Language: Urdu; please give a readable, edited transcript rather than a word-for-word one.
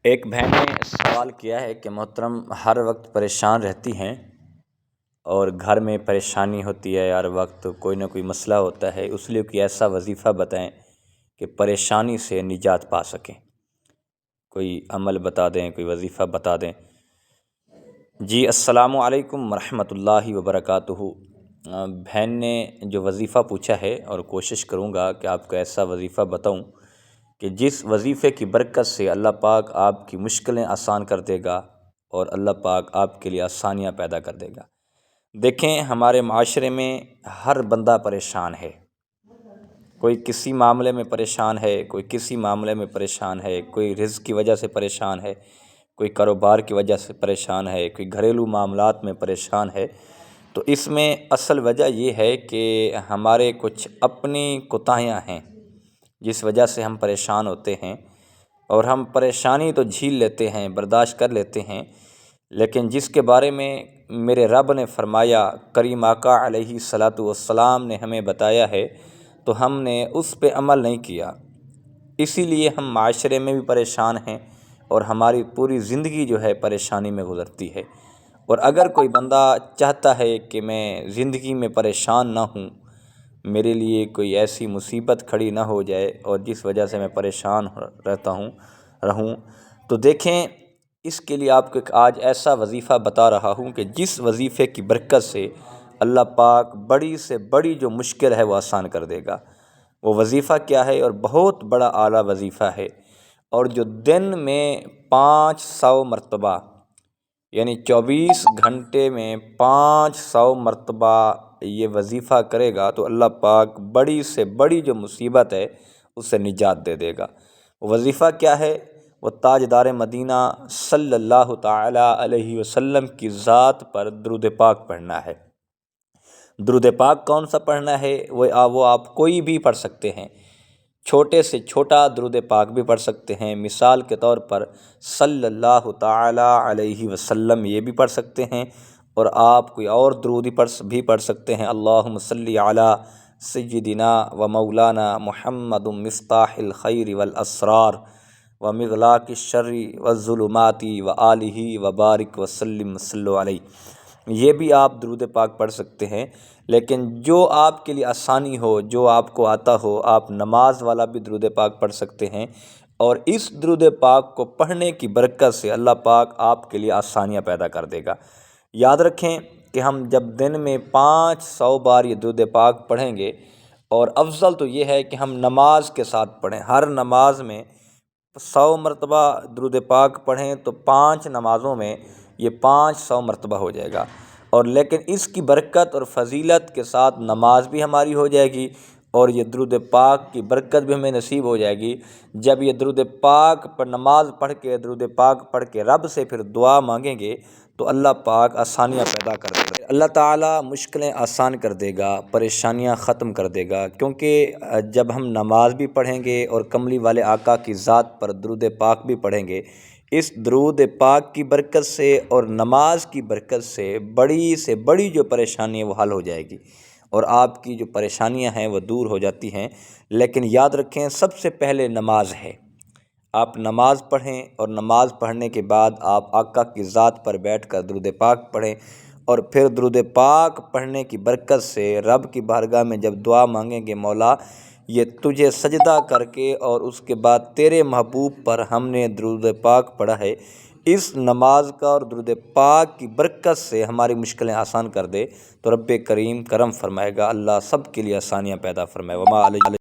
ایک بہن نے سوال کیا ہے کہ محترم ہر وقت پریشان رہتی ہیں اور گھر میں پریشانی ہوتی ہے، ہر وقت کوئی نہ کوئی مسئلہ ہوتا ہے، اس لیے کوئی ایسا وظیفہ بتائیں کہ پریشانی سے نجات پا سکیں۔ کوئی عمل بتا دیں، کوئی وظیفہ بتا دیں۔ جی السلام علیکم ورحمۃ اللہ وبرکاتہ۔ بہن نے جو وظیفہ پوچھا ہے، اور کوشش کروں گا کہ آپ کو ایسا وظیفہ بتاؤں کہ جس وظیفے کی برکت سے اللہ پاک آپ کی مشکلیں آسان کر دے گا اور اللہ پاک آپ کے لیے آسانیاں پیدا کر دے گا۔ دیکھیں، ہمارے معاشرے میں ہر بندہ پریشان ہے۔ کوئی کسی معاملے میں پریشان ہے، کوئی کسی معاملے میں پریشان ہے، کوئی رزق کی وجہ سے پریشان ہے، کوئی کاروبار کی وجہ سے پریشان ہے، کوئی گھریلو معاملات میں پریشان ہے۔ تو اس میں اصل وجہ یہ ہے کہ ہمارے کچھ اپنی کوتاہیاں ہیں جس وجہ سے ہم پریشان ہوتے ہیں، اور ہم پریشانی تو جھیل لیتے ہیں، برداشت کر لیتے ہیں، لیکن جس کے بارے میں میرے رب نے فرمایا، کریم آقا علیہ الصلاۃ والسلام نے ہمیں بتایا ہے، تو ہم نے اس پہ عمل نہیں کیا۔ اسی لیے ہم معاشرے میں بھی پریشان ہیں اور ہماری پوری زندگی جو ہے پریشانی میں گزرتی ہے۔ اور اگر کوئی بندہ چاہتا ہے کہ میں زندگی میں پریشان نہ ہوں، میرے لیے کوئی ایسی مصیبت کھڑی نہ ہو جائے اور جس وجہ سے میں پریشان رہوں، تو دیکھیں، اس کے لیے آپ کو ایک آج ایسا وظیفہ بتا رہا ہوں کہ جس وظیفے کی برکت سے اللہ پاک بڑی سے بڑی جو مشکل ہے وہ آسان کر دے گا۔ وہ وظیفہ کیا ہے؟ اور بہت بڑا اعلیٰ وظیفہ ہے، اور جو دن میں 500 مرتبہ، یعنی 24 گھنٹے میں 500 مرتبہ یہ وظیفہ کرے گا تو اللہ پاک بڑی سے بڑی جو مصیبت ہے اس سے نجات دے دے گا۔ وہ وظیفہ کیا ہے؟ وہ تاجدار مدینہ صلی اللہ تعالیٰ علیہ وسلم کی ذات پر درود پاک پڑھنا ہے۔ درود پاک کون سا پڑھنا ہے؟ وہ آپ کوئی بھی پڑھ سکتے ہیں، چھوٹے سے چھوٹا درود پاک بھی پڑھ سکتے ہیں۔ مثال کے طور پر صلی اللہ تعالیٰ علیہ وسلم یہ بھی پڑھ سکتے ہیں، اور آپ کوئی اور درود بھی پڑھ سکتے ہیں، اللہم صلی علی سیدنا و مولانا محمد مفتاح الخیر والاسرار و مغلاق الشر والظلمات و آلہ و بارک وسلم صلی علیہ، یہ بھی آپ درود پاک پڑھ سکتے ہیں۔ لیکن جو آپ کے لیے آسانی ہو، جو آپ کو آتا ہو، آپ نماز والا بھی درود پاک پڑھ سکتے ہیں، اور اس درود پاک کو پڑھنے کی برکت سے اللہ پاک آپ کے لیے آسانیاں پیدا کر دے گا۔ یاد رکھیں کہ ہم جب دن میں 500 بار یہ درود پاک پڑھیں گے، اور افضل تو یہ ہے کہ ہم نماز کے ساتھ پڑھیں، ہر نماز میں 100 مرتبہ درود پاک پڑھیں تو 5 نمازوں میں یہ 500 مرتبہ ہو جائے گا۔ اور لیکن اس کی برکت اور فضیلت کے ساتھ نماز بھی ہماری ہو جائے گی، اور یہ درود پاک کی برکت بھی ہمیں نصیب ہو جائے گی۔ جب یہ درود پاک پر نماز پڑھ کے، درود پاک پڑھ کے رب سے پھر دعا مانگیں گے تو اللہ پاک آسانیاں پیدا کر دے گا، اللہ تعالیٰ مشکلیں آسان کر دے گا، پریشانیاں ختم کر دے گا۔ کیونکہ جب ہم نماز بھی پڑھیں گے اور کملی والے آقا کی ذات پر درود پاک بھی پڑھیں گے، اس درود پاک کی برکت سے اور نماز کی برکت سے بڑی جو پریشانی ہے وہ حل ہو جائے گی، اور آپ کی جو پریشانیاں ہیں وہ دور ہو جاتی ہیں۔ لیکن یاد رکھیں، سب سے پہلے نماز ہے۔ آپ نماز پڑھیں، اور نماز پڑھنے کے بعد آپ آقا کی ذات پر بیٹھ کر درود پاک پڑھیں، اور پھر درود پاک پڑھنے کی برکت سے رب کی بارگاہ میں جب دعا مانگیں گے، مولا یہ تجھے سجدہ کر کے اور اس کے بعد تیرے محبوب پر ہم نے درود پاک پڑھا ہے، اس نماز کا اور درود پاک کی برکت سے ہماری مشکلیں آسان کر دے، تو رب کریم کرم فرمائے گا، اللہ سب کے لیے آسانیاں پیدا فرمائے۔ وما علیہ